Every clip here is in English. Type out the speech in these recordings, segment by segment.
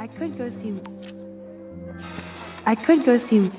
I could go see. I could go see.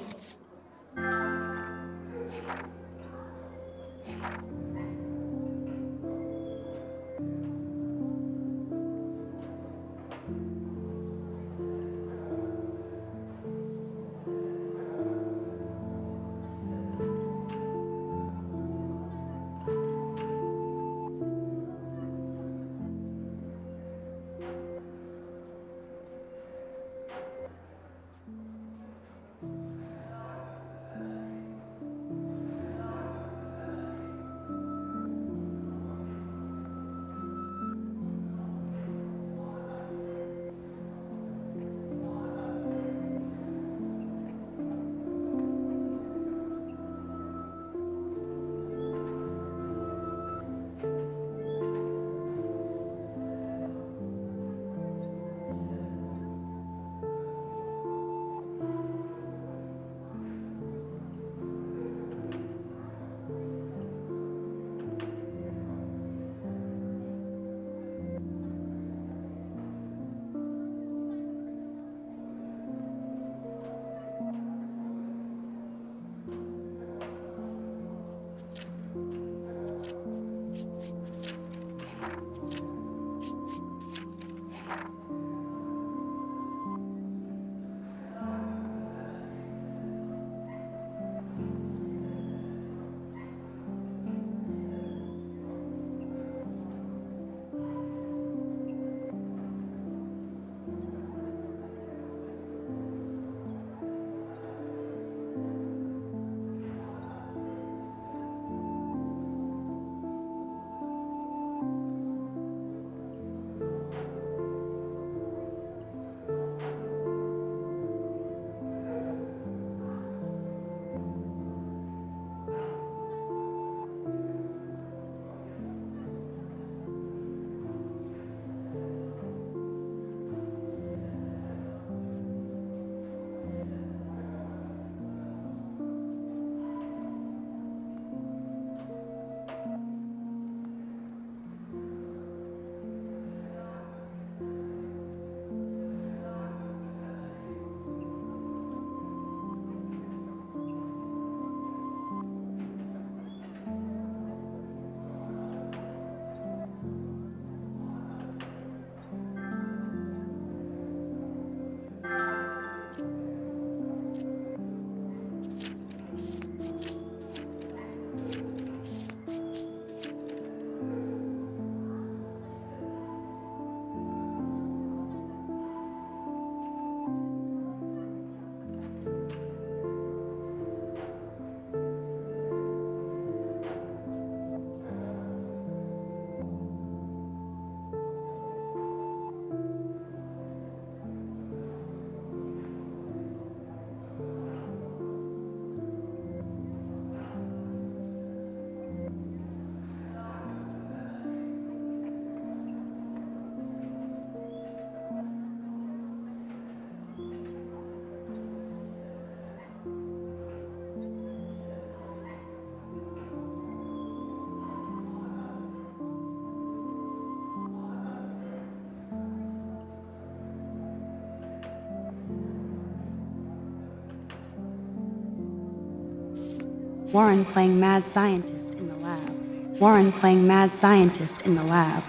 Warren playing mad scientist in the lab. Warren playing mad scientist in the lab.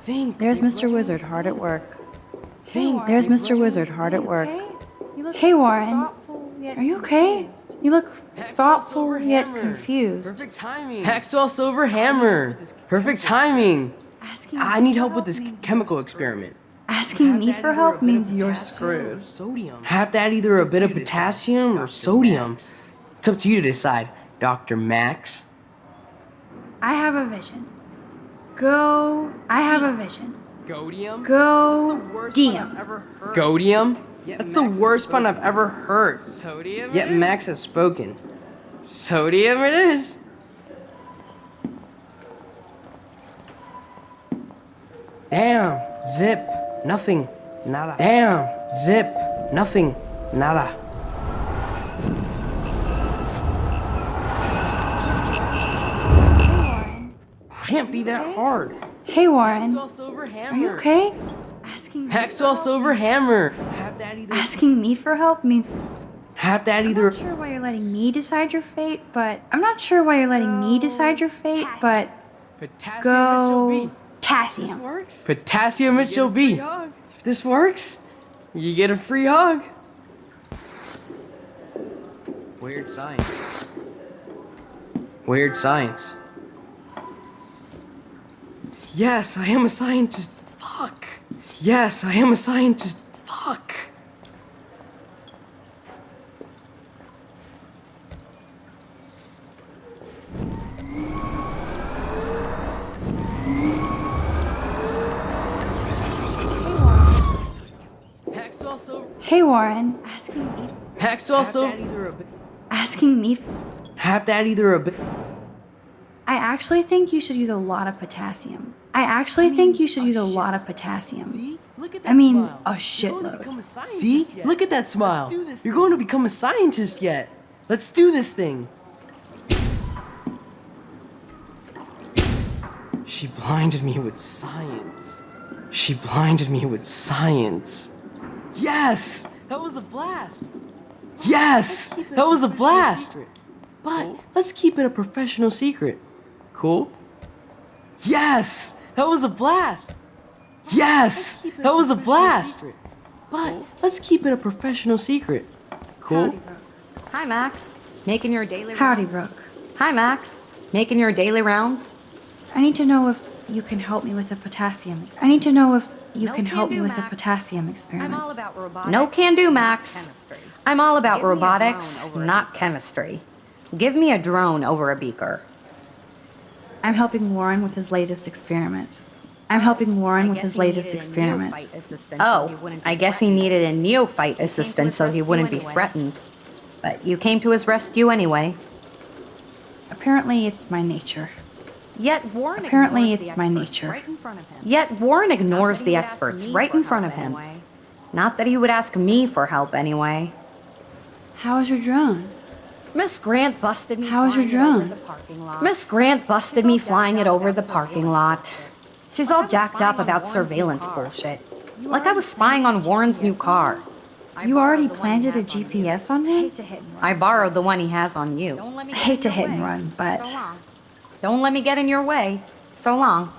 There's Mr. Wizard hard at work. There's Mr. Wizard hard at work. Hey, Warren. Are you okay? You look thoughtful yet confused. Perfect timing. Maxwell Silver Hammer. Perfect timing. I need help with this chemical experiment. Asking me for help means you're screwed. Sodium. I have to add either a bit of potassium or sodium. It's up to you to decide, Dr. Max. I have a vision. I have a vision. Godium? Go-dium. Godium? That's the worst pun I've ever heard. Sodium? Yet Max has spoken. Sodium it is. Damn, zip, nothing, nada. Damn, zip, nothing, nada. can't be that hard. Hey, Warren. Maxwell Silver Hammer. Are you okay? Maxwell Silver Hammer. Asking me for help? I mean, Have that I'm either. not sure why you're letting me decide your fate, but Potassium Go. Potassium. Potassium it shall be. If this works, you get a free hug. Weird science. Weird science. Yes, I am a scientist. Fuck. Yes, I am a scientist. Fuck. Maxwell Silver. Hey, Warren. Maxwell Silver. Asking me. Have that either a bit. I actually think you should use a lot of potassium. See? Look at that I mean, smile. a You're going to shitload. become a scientist. See? Look at that smile. You're going to become a scientist yet. Let's do this thing. She blinded me with science. She blinded me with science. Yes! That was a blast. Yes! That was a blast. But let's keep it a professional secret. Cool? Yes! That was a blast. Yes! That was a blast. But let's keep it a professional secret. Cool? Hi, Max. Making your daily Howdy, rounds? Brooke. Hi, Max. Making your daily rounds? I need to know if you can help me with the potassium. Experiment. I'm all about robotics. No can do, Max. Chemistry. I'm all about robotics, not chemistry. Give me a drone over a beaker. I'm helping Warren with his latest experiment. Oh, I guess he needed a neophyte assistant so he wouldn't be threatened. But you came to his rescue anyway. Apparently, it's my nature. Yet Warren ignores the experts right in front of him. Not that he would ask me for help anyway. How is your drone? Miss Grant busted me. How is your drone? Miss Grant busted me flying it over the parking lot. She's all jacked up about surveillance bullshit. Like I was spying on Warren's new car. You already planted a GPS on me? I borrowed the one he has on you. I hate to hit and run, but Don't let me get in your way. So long.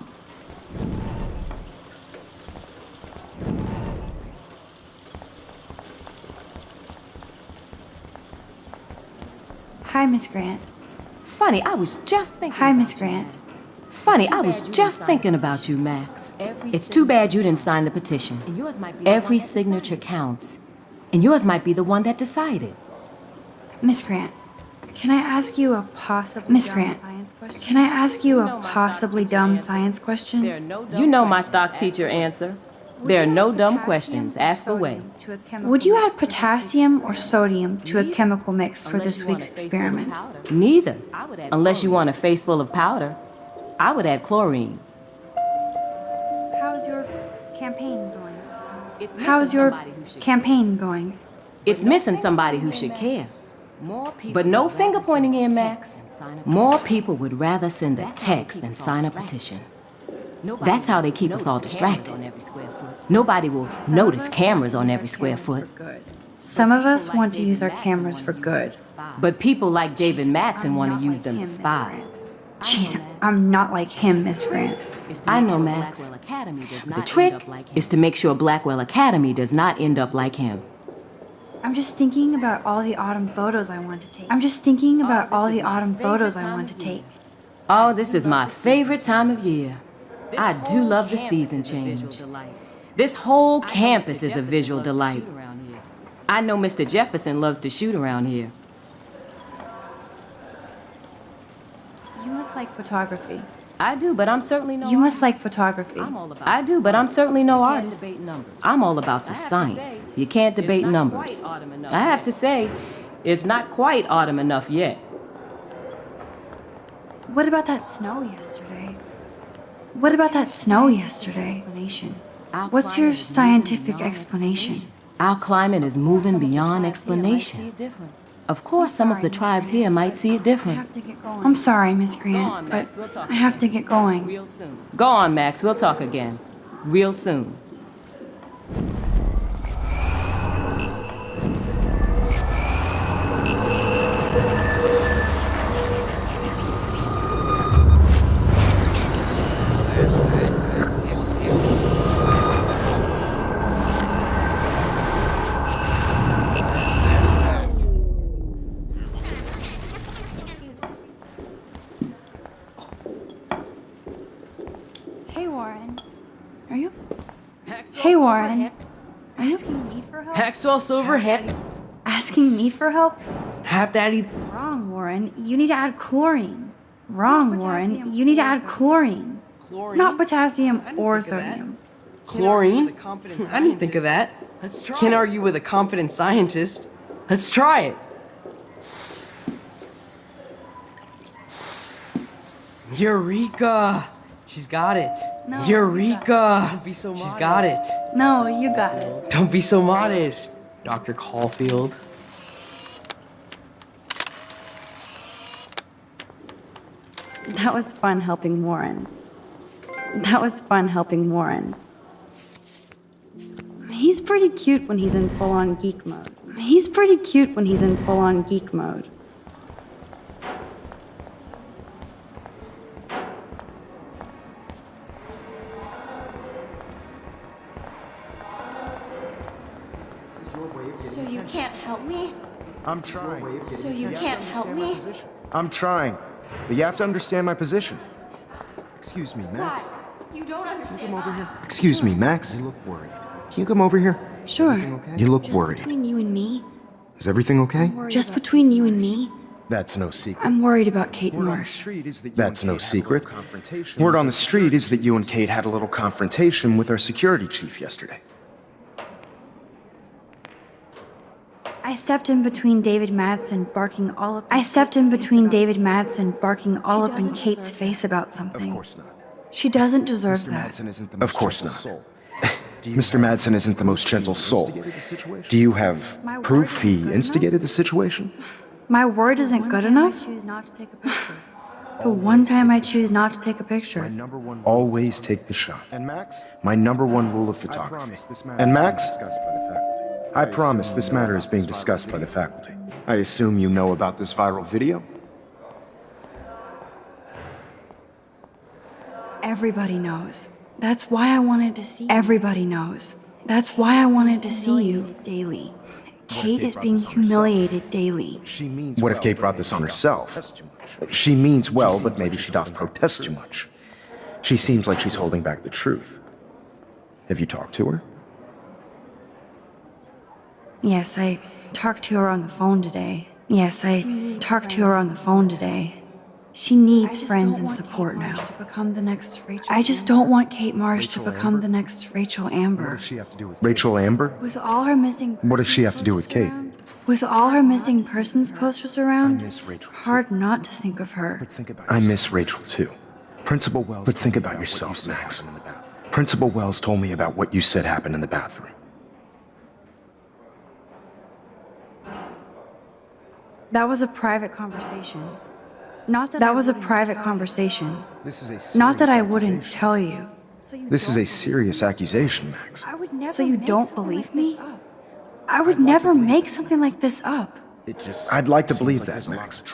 hi, Miss Grant. Funny, I was just thinking. Hi, Miss Grant. Funny, I was just thinking about you, Max. It's too bad you didn't sign the petition. Every signature counts, and yours might be the one that decided. Miss Grant, can I ask you a possibly dumb science question? You know my stock teacher answer. There are no dumb questions. Ask away. Would you add potassium or sodium to a chemical mix for this week's experiment? Neither. Unless you want a face full of powder. I would add chlorine. How's your campaign going? It's missing somebody who should care. But no finger pointing here, Max. More people would rather send a text than sign a petition. That's how they keep us all distracted. Nobody will notice cameras on every square foot. Some of us want to use our cameras for good. But people like David Mattson want to use them to spy. Jeez, I'm not like him, Miss Grant. I know, Max. But the trick is to make sure Blackwell Academy does not end up like him. I'm just thinking about all the autumn photos I want to take. Oh, this is my favorite time of year. I do love the season change. This whole campus is a visual delight. I know Mr. Jefferson loves to shoot around here. You must like photography. I do, but I'm certainly no You must artist. like photography. I do, but I'm certainly no artist. I'm all about the science. You can't debate numbers. I have to say, it's not quite autumn enough yet. What about that snow yesterday? What's your scientific explanation? Our climate is moving beyond explanation. Of course, some of the tribes here might see it I different. have to get going. I'm sorry, Miss Grant, but I have to get going. Real soon. Go on, Max. We'll talk again. Real soon. Hey, Warren. Are you? Maxwell Hey, Warren. Silverhead. Are you asking me for help? Maxwell Silverhead. Asking me for help? Half Daddy. Wrong, Warren. You need to add chlorine. Wrong, Warren. You need to add chlorine. Chlorine. Not potassium or think of that. sodium. Chlorine? I didn't think of that. Can't argue with a confident scientist. Let's try it. Eureka! She's got it. No, Eureka! Don't be so modest. She's got it. No, you got it. Don't be so modest, Dr. Caulfield. That was fun helping Warren. That was fun helping Warren. He's pretty cute when he's in full-on geek mode. He's pretty cute when he's in full-on geek mode. So you can't help me? I'm trying. So you can't help me? I'm trying. But you have to understand my position. Excuse me, Why? Max. You don't understand. Come over here. Excuse me, Max. You look worried. Can you come over here? Sure. Okay? You look worried. Between you and me. Is everything okay? Just between you and me. That's no secret. I'm worried about Kate Marsh. That's no secret. Word on the street is that you and Kate had a little confrontation with our security chief yesterday. I stepped in between David Madsen barking all up. I stepped in between David Madsen barking all up in Kate's face about something. Of course not. She doesn't deserve Mr. that. Madsen isn't the most gentle soul. Mr. Madsen isn't the most gentle soul. Do you have proof he instigated the situation? My word isn't good enough? The one time I choose not to take a picture. Always take the shot. And Max? My number one rule of photography. And Max? I promise this matter is being discussed by the faculty. I assume you know about this viral video? Everybody knows. That's why I wanted to see you. Everybody knows. That's why I wanted to see you daily. Kate is being humiliated daily. What if Kate brought this on herself? She means well, but maybe she doth protest too much. She seems like she's holding back the truth. Have you talked to her? Yes, I talked to her on the phone today. Yes, I talked to her on the phone today. She needs friends and support now. I just don't want Kate Marsh to become the next Rachel Amber. Rachel Amber? With all her missing What does she have to do with Kate? With all her missing persons posters around, I miss it's Rachel, hard not to think of her. I miss Rachel too. Principal Wells. But think about yourself, Max. Principal Wells told me about what you said happened in the bathroom. That was a private conversation. Not that that was a private conversation. Not that I wouldn't tell you. This is a serious accusation, Max. So you don't believe me? I would never make something like this up. I'd like to believe that, Max.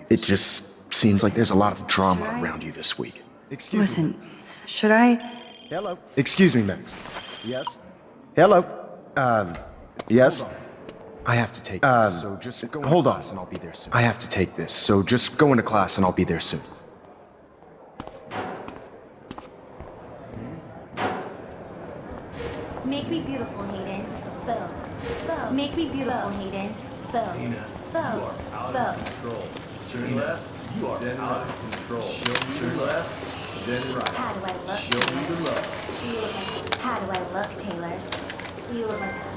It just seems like there's a lot of drama around you this week. Listen, should I? Hello. Excuse me, Max. Yes? Hello. Yes? I have to take this, so just go hold on, and I'll be there soon. I have to take this, so just go into class and I'll be there soon. Make me beautiful, Hayden. Boom. Boom. Make me beautiful, Hayden. Boom. Boom. Boom. Control. Turn left. You are out of control. Turn left, then right. How do I look? Show me the love. You look like this. How do I look, Taylor? You look like this.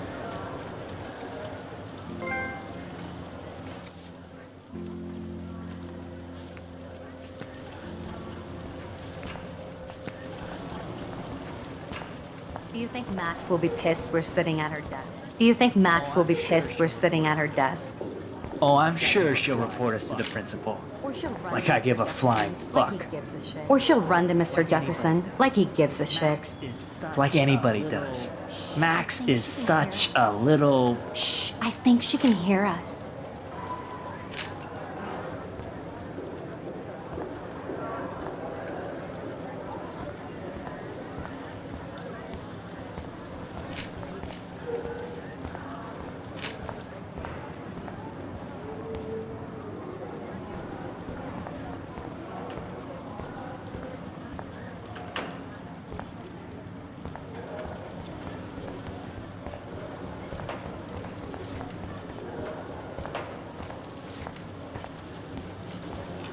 Do you think Max will be pissed we're sitting at her desk? Do you think Max will be pissed we're sitting at her desk? Oh, I'm sure she'll report us to the principal. Or she'll run Like to I give a Mr. flying Jefferson, like fuck. he gives a shit. Or she'll run to Mr. Jefferson like he gives a shit. Like anybody does. Max is such a little... Shh, I think she can hear us.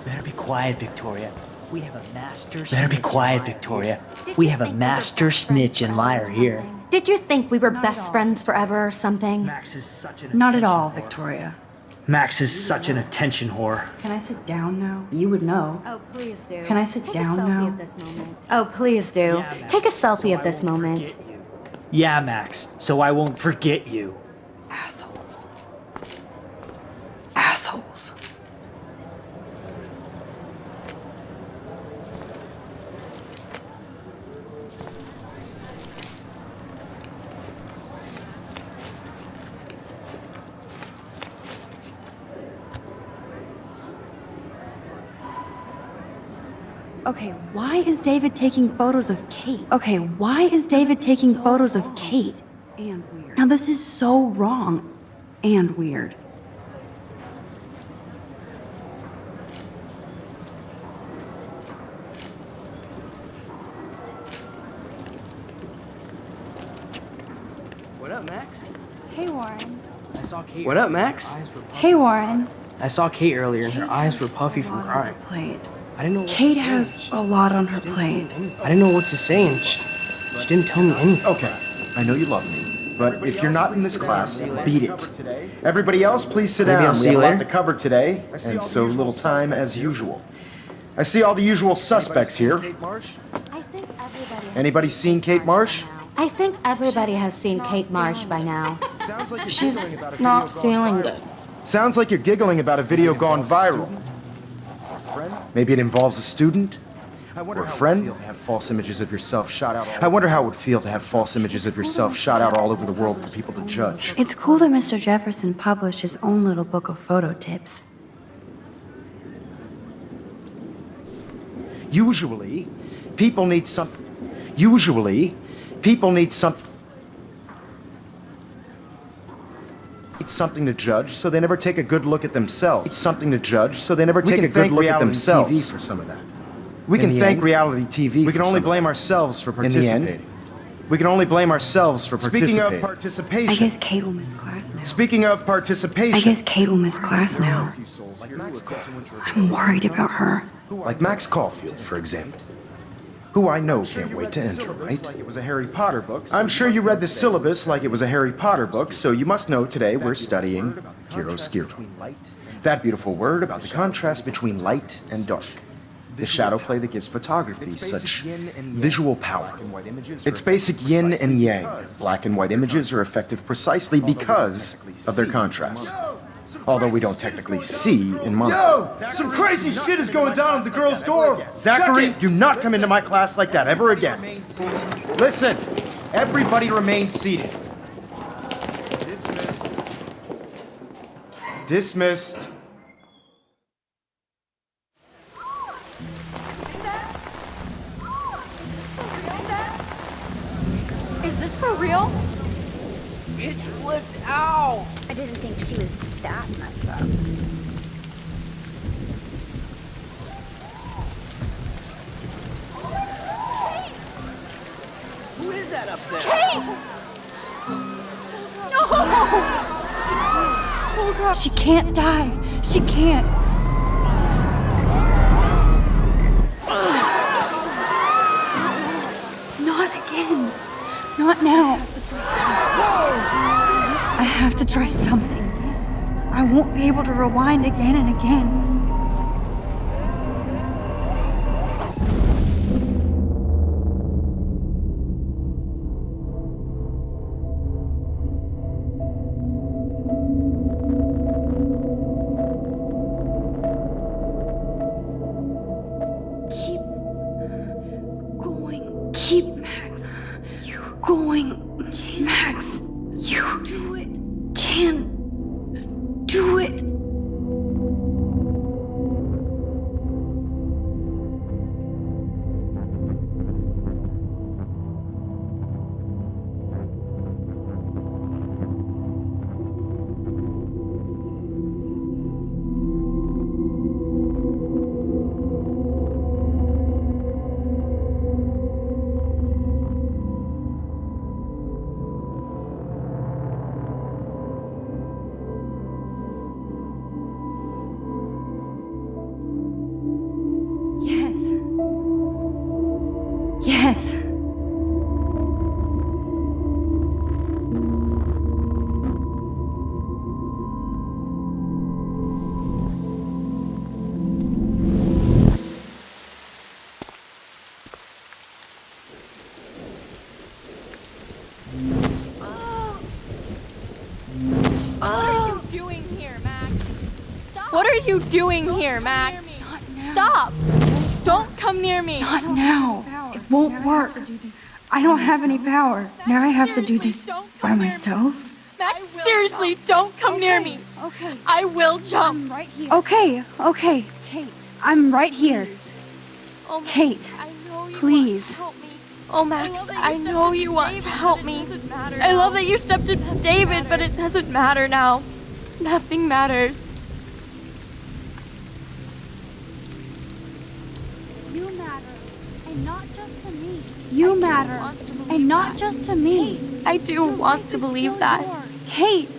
Better be quiet, Victoria. We have a master... Better be quiet, Victoria. We have a master snitch and liar here. Did you think we were best friends forever or something? Max is such an Not at all, attention whore. Victoria. Max is such an attention whore. Can I sit down now? You would know. Oh, please do. Can I sit Take down a selfie now? of this moment. Oh, please do. Yeah, Max, Take a selfie so of I this won't moment. forget you. Yeah, Max, so I won't forget you. Assholes. Assholes. Okay, why is David taking photos of Kate? Okay, why is David taking photos of Kate? And weird. Now this is so wrong and weird. What up, Max? Hey, Warren. I saw Kate. What up, Max? Hey, Warren. I saw Kate earlier and her eyes were puffy from crying. Plate. I didn't know what Kate to say. has a lot on her plate. I didn't know what to say and she didn't tell me anything. Okay, I know you love me, but if you're not in this class, beat it. Everybody else, please sit Maybe down. I'll We see have you a lot later. to cover today, and so little time as usual. I see all the usual suspects here. I think everybody has Anybody seen Kate Marsh? I think everybody has seen Kate Marsh by now. Sounds like She's not feeling good. Sounds like you're giggling about a video gone viral. Maybe it involves a student or a friend. Have false images of yourself shot out. I wonder how it would feel to have false images of yourself shot out all over the world for people to judge. It's cool that Mr. Jefferson published his own little book of photo tips. Usually, people need something. Usually, people need something. It's something to judge, so they never take a good look at themselves. It's something to judge, so they never take a good look at themselves. TV for some of that. We can thank reality TV. We can only blame ourselves for participating. We can only blame ourselves for participating. Speaking of participation. I guess Kate will miss class now. Speaking of participation. I guess Kate will miss class now. I'm worried about her. Like Max Caulfield, for example. Who I know can't wait to enter, right? Like it was a Harry Potter book. I'm sure you read the syllabus like it was a Harry Potter book, so you must know today we're studying chiaroscuro. That beautiful word about the contrast between light and dark. The shadow play that gives photography such visual power. It's basic yin and yang. Black and white images are effective precisely because of their contrast. Although we don't technically see in monocle. Yo! Some crazy shit is going down at the girls' dorm! Zachary, do not come into my class like that ever again. Listen, everybody remain seated. Dismissed. Is this for real? Bitch flipped out! I didn't think she was that messed up. Who is that up there? She can't die. She can't. Not again. Not now. I have to try something. I won't be able to rewind again and again. do it. Can do it. Yes. Yes. What are you doing here, Max? Stop! Don't come near me! Not now. It won't work. I don't have any power. Now I have to do this by myself. Max, seriously, don't come near me! Okay. I will jump! Okay. Kate. I'm right here. Oh, Max, Kate, I know you please. want to help me. Oh, Max, I know you want to help me. I love that you stepped up to David, but it doesn't matter now. Nothing matters. You matter, and not just to me. You matter, and not just to me. I do want to believe that. Kate,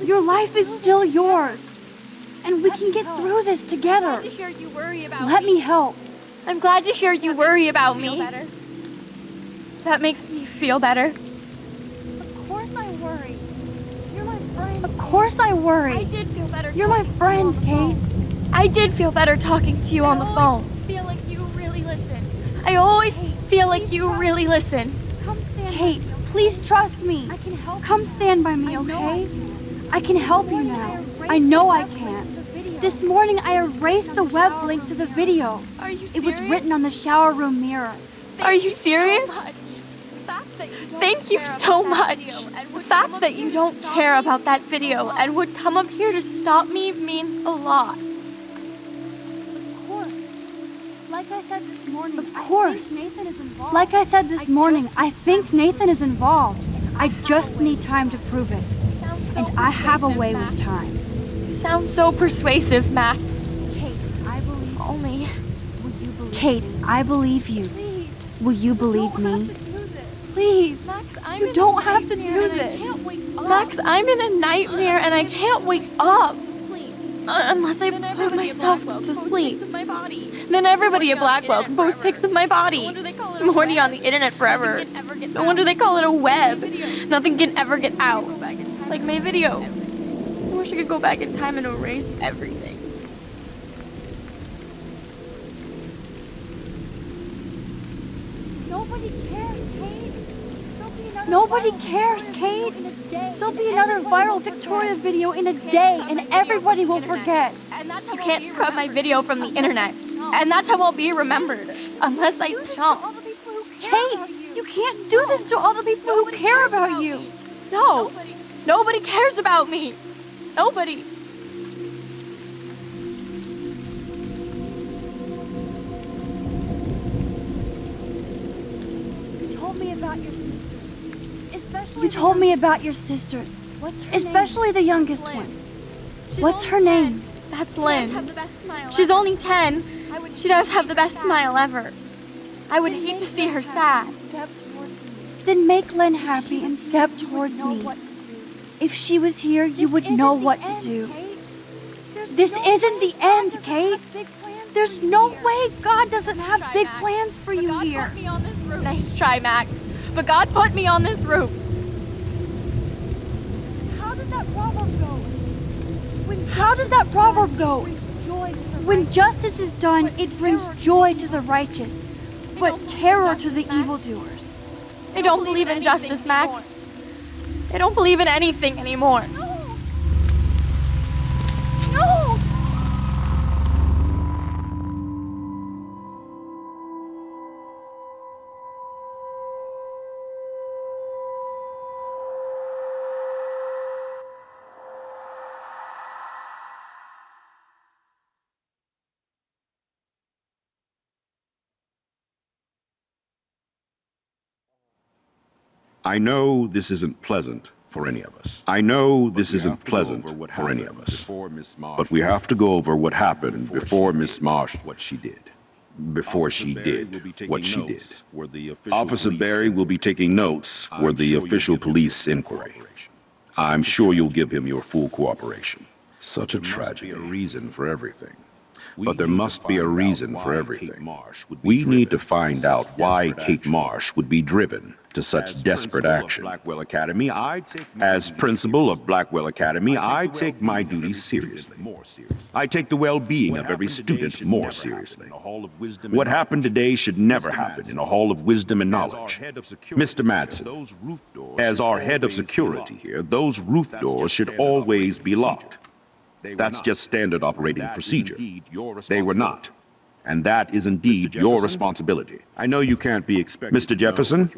your life is still yours. And we can get through this together. To hear you worry about Let me help. I'm glad to hear you worry about me. That makes me feel better. Of course I worry. You're my friend. Of course I worry. I did feel better. You're my friend, Kate. I did feel better talking to you on the phone. Feel like you really listen. I always feel like you really listen. Kate, please trust me. I can help. Come stand by me, okay? I can help you now. I know I can. This morning I erased the web link to the video. Are you serious? It was written on the shower room mirror. Are you serious? Thank you so much. The fact that you don't care about that video and would come up here to stop me means a lot. Of course. Like I said this morning, of course. Nathan is involved. Like I said this morning, I think Nathan is involved. I just need time to prove it. And I have a way with time. You sound so persuasive, Max. Kate, I believe you. Only. Will you believe Kate, I believe you. Please. Will you believe me? Please. Max, You don't have to do this. Max, I'm in a nightmare and I can't wake up. Unless I put myself to sleep. Then everybody at Blackwell can post pics of my body. I'm already on the internet forever. No wonder they call it a web. Nothing can ever get out. Like my video. I wish I could go back in time and erase everything. Nobody cares, Kate. Nobody cares, Kate. There'll be another viral Victoria video in a day, and everybody will forget. You can't scrub my video from the internet. And that's how I'll be remembered. Unless I jump. Kate, you can't do this to all the people who care about you. No. Nobody cares about me. Nobody. You told me about your sisters. You told me about your sisters. Especially the youngest one. What's her name? That's Lynn. She's only 10. She does have the best smile ever. I would hate to see her sad. Then make Lynn happy and step towards me. If she was here, you would know what to do. This isn't the end, Kate. There's no way God doesn't have big plans for you here. Nice try, Max. But God put me on this roof. How does that proverb go? How does that proverb go? When justice is done, it brings joy to the righteous, but terror to the evildoers. I don't believe in justice, Max. I don't believe in anything anymore. No! I know this isn't pleasant for any of us. I know this isn't pleasant for any of us. But we have to go over what happened before Miss Marsh, what she did. Before she did what she did. Officer Berry will be taking notes for the official police inquiry. I'm sure you'll give him your full cooperation. Such a tragedy, a reason for everything. But there must be a reason for everything. We need to find out why Kate Marsh would be driven to such desperate action. As principal of Blackwell Academy, I take my duties seriously. I take the well-being of every student more seriously. What happened today should never happen in a hall of wisdom and knowledge. Mr. Madsen, as our head of security here, those roof doors should always be locked. That's just standard operating procedure. They were not. And that is indeed your responsibility. I know you can't be expected, Mr. Jefferson,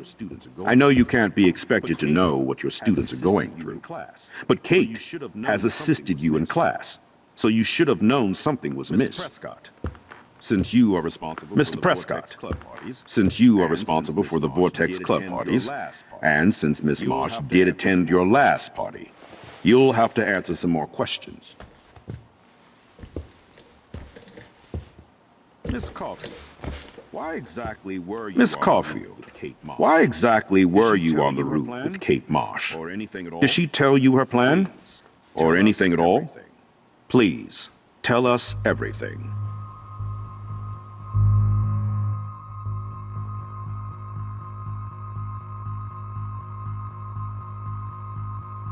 I know you can't be expected to know what your students are going through. But Kate has assisted you in class, so you should have known something was amiss. Since you are responsible, Mr. Prescott, since you are responsible for the Vortex Club parties, and since Miss Marsh did attend your last party, you'll have to answer some more questions. Miss Caulfield, why exactly were you on the route with Kate Marsh? Did she tell you her plan? Or anything at all? Please, tell us everything.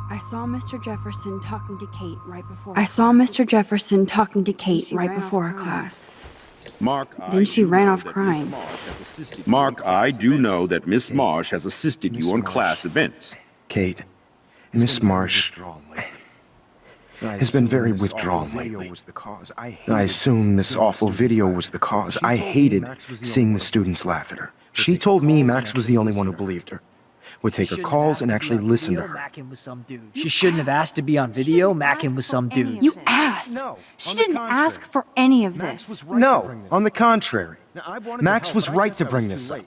I saw Mr. Jefferson talking to Kate right before her class. Mark, Then she ran off crying. Mark, I do know that Miss Marsh has assisted you on class events. Kate, Miss Marsh has been very withdrawn lately. I assume this awful video was the cause. I hated seeing the students laugh at her. She told me Max was the only one who believed her. Would take her calls and actually listen to her. Mackin' with some dude. She shouldn't have asked to be on video, macking with some dude. You asked! She didn't ask for any of this. No, on the contrary. Max was right to bring this up.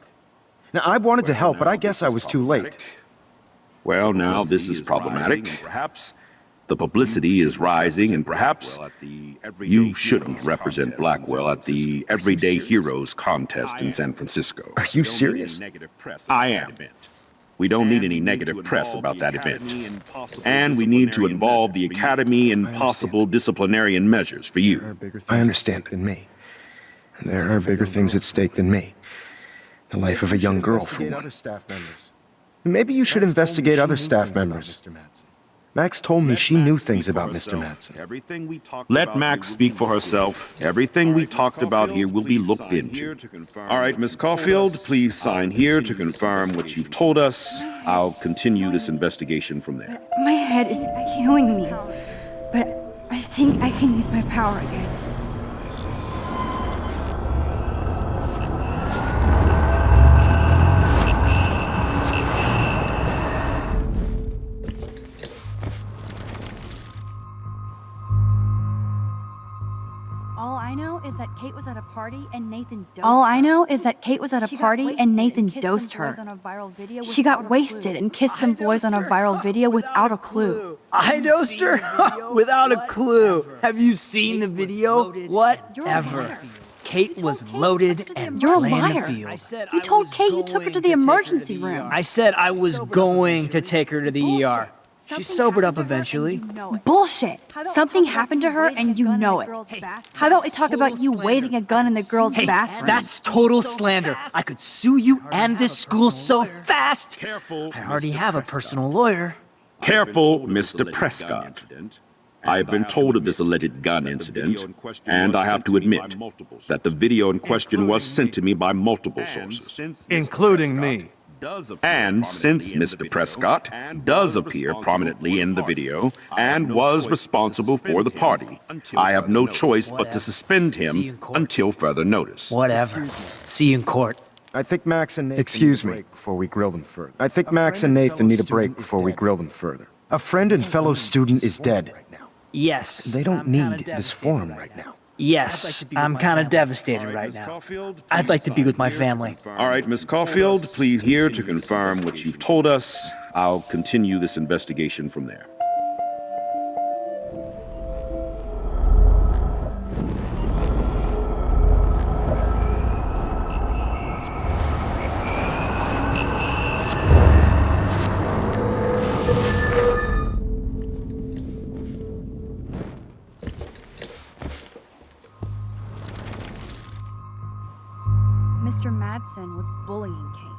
Now, I wanted to help, but I guess I was too late. Well, now this is problematic. Perhaps the publicity is rising, and perhaps you shouldn't represent Blackwell at the Everyday Heroes contest in San Francisco. Are you serious? I am. We don't need any negative press about that event. And we need to involve the Academy in possible disciplinarian measures for you. I understand than me. There are bigger things at stake than me. The life of a young girl, for one. Maybe you should investigate other staff members. Max told me she knew things about Mr. Madsen. Let Max speak for herself. Everything we talked about here will be looked into. All right, Miss Caulfield, please sign here to confirm what you've told us. I'll continue this investigation from there. My head is killing me, but I think I can use my power again. All I know is that Kate was at a party and Nathan dosed her. She got wasted and kissed some boys on a viral video without a clue. I dosed her? Without a clue. Have you seen the video? Whatever. Kate was loaded and You're a playing the liar. field. You told Kate you took her to the emergency room. I said I was going to take her to the ER. She sobered up eventually. Bullshit! Something happened to her and you know it. How about we talk about you waving a gun in the girls' bathroom? That's total slander. I could sue you and this school so fast. I already have a personal lawyer. Careful, Mr. Prescott. I have been told of this alleged gun incident, and I have to admit that the video in question was sent to me by multiple sources. Including me. And since Mr. Prescott does appear prominently in the video and was responsible for the party, I have no choice but to suspend him until further notice. Whatever. See you in court. I think Max and Nathan Excuse me before we grill them further. I think Max and Nathan need a break before we grill them further. A friend and fellow student is dead. Yes. They don't need this forum right now. Yes, I'm kind of devastated right now. I'd like to be with my family. All right, Miss Caulfield, please here to confirm what you've told us. I'll continue this investigation from there. Mr. Madsen was bullying Kate.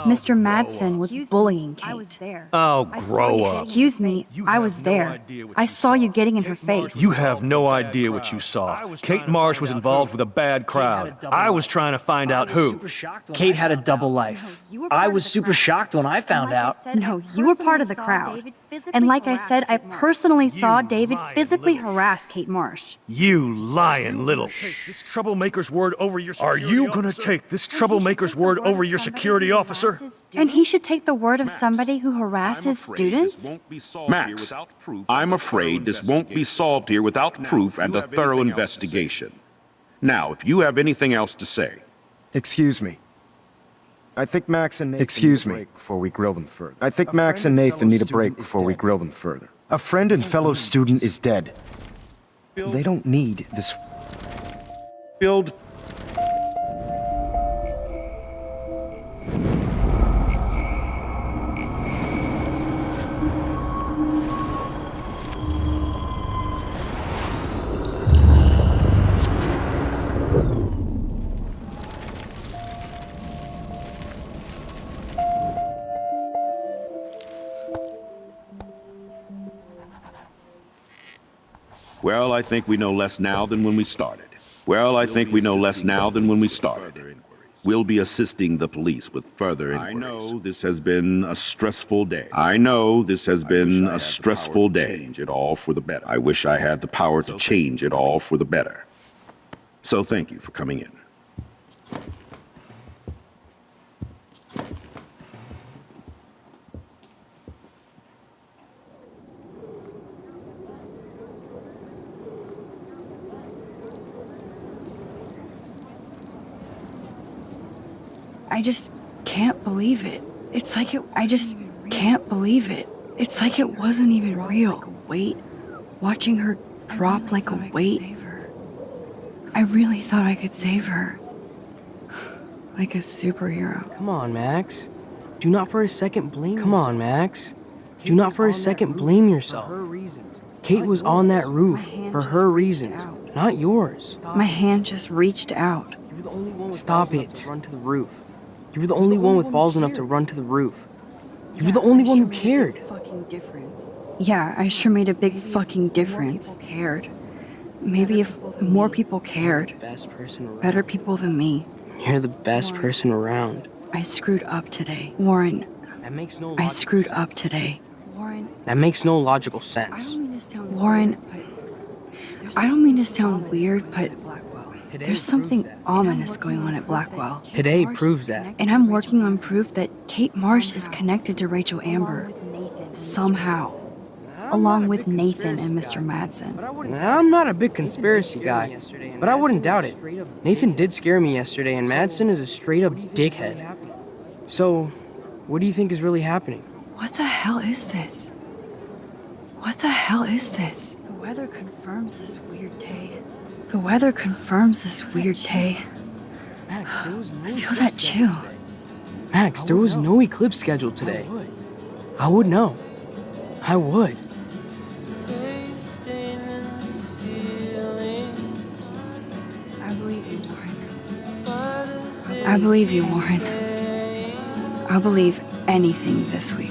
Mr. Madsen was bullying Kate. I was there. Oh, grow up. Excuse me, I was there. I saw you getting in her face. You have no idea what you saw. Kate Marsh was involved with a bad crowd. I was trying to find out who. Kate had a double life. I was super shocked when I found out. No, you were part of the crowd. And like I said, I personally saw David physically harass Kate Marsh. You lying little. This troublemaker's word over your. Are you gonna take this troublemaker's word over your security officer? And he should take the word of somebody who harassed his students? Max, I'm afraid this won't be solved here without proof and a thorough investigation. Now, if you have anything else to say. Excuse me. I think Max and Nathan need a break before we grill them further. I think Max and Nathan need a break before we grill them further. A friend and fellow student is dead. They don't need this. Build. Well, I think we know less now than when we started. We'll be assisting the police with further inquiries. I know this has been a stressful day. Change it all for the better. I wish I had the power to change it all for the better. So thank you for coming in. I just can't believe it. I just can't believe it. It's like it wasn't even real. Watching her drop like a weight. I really thought I could save her. Like a superhero. Come on, Max. Do not for a second blame yourself. Kate was on that roof for her reasons, not yours. My hand just reached out. Stop it. Run to the roof. You were the only one with balls enough to run to the roof. You were the only one who cared. Yeah, I sure made a big fucking difference. Maybe if more people cared. Better people than me. You're the best person around. I screwed up today. Warren, I screwed up today. That makes no logical sense. Warren, I don't mean to sound weird, but there's something ominous going on at Blackwell. Today proves that. And I'm working on proof that Kate Marsh is connected to Rachel Amber. Somehow. Along with Nathan and Mr. Madsen. I'm not a big conspiracy guy, but I wouldn't doubt it. Nathan did scare me yesterday, and Madsen is a straight-up dickhead. So, what do you think is really happening? What the hell is this? What the hell is this? The weather confirms this weird day. Max, there was no I feel that chill. Max, there was no eclipse scheduled today. I would know. I would. I believe you, Warren. I'll believe anything this week.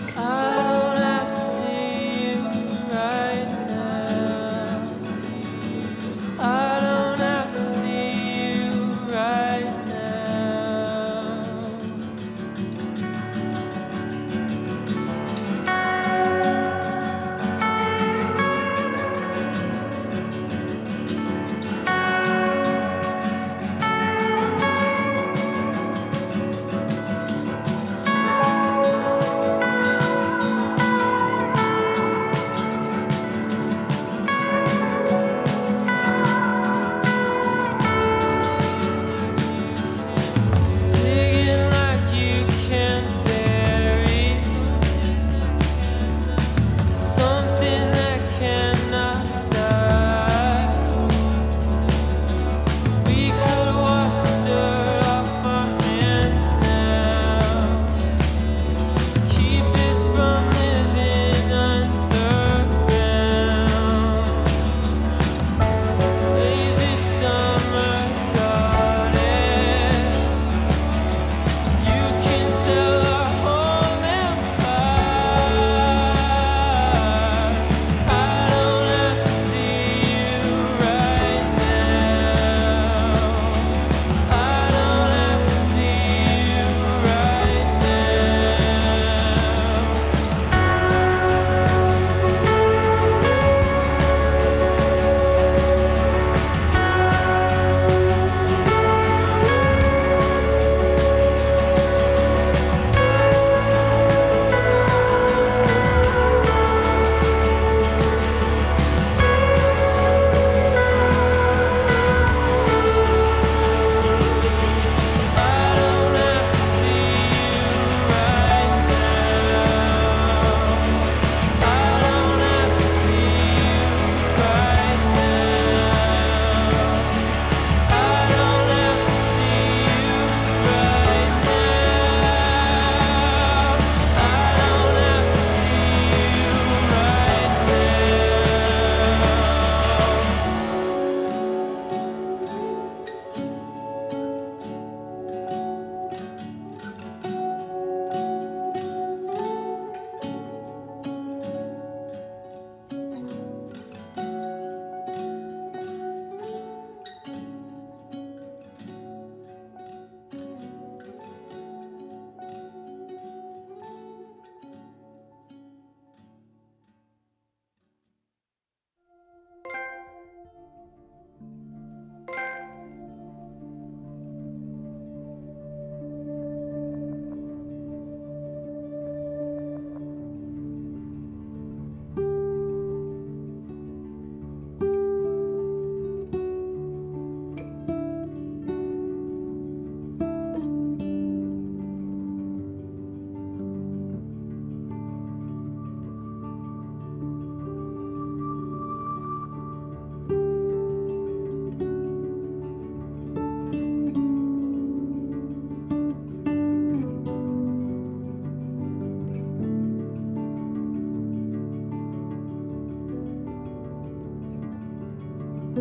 Yeah.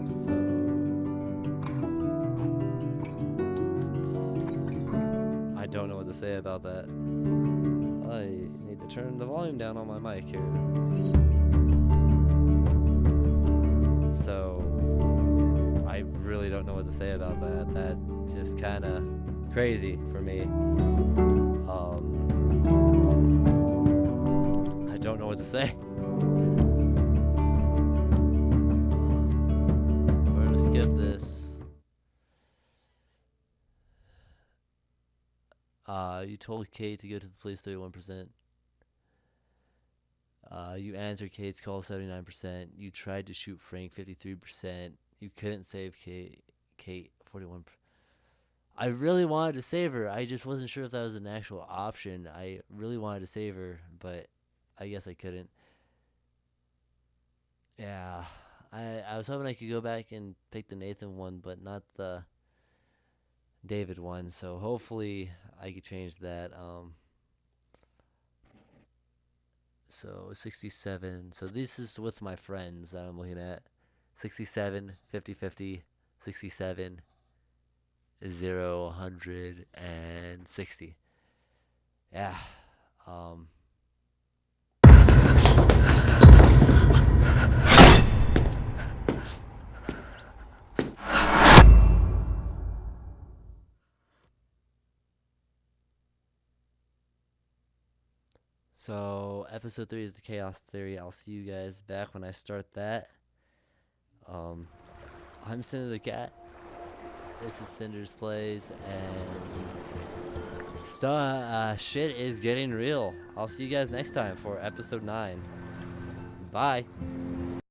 So I don't know what to say about that. I need to turn the volume down on my mic here. So I really don't know what to say about that. That just kind of crazy for me. I don't know what to say. We're gonna skip this. You told Kate to go to the police 31%. You answered Kate's call 79%. You tried to shoot Frank 53%. You couldn't save Kate 41%. I really wanted to save her. I just wasn't sure if that was an actual option. I really wanted to save her, but I guess I couldn't. Yeah, I was hoping I could go back and pick the Nathan one, but not the David one. So hopefully I could change that. So 67. So this is with my friends that I'm looking at. 67, 50, 50, 67, 0, 100, and 60. Yeah. So episode 3 is the Chaos Theory. I'll see you guys back when I start that. I'm Cinder the Cat. This is Cinder's Plays, and shit is getting real. I'll see you guys next time for episode 9. Bye.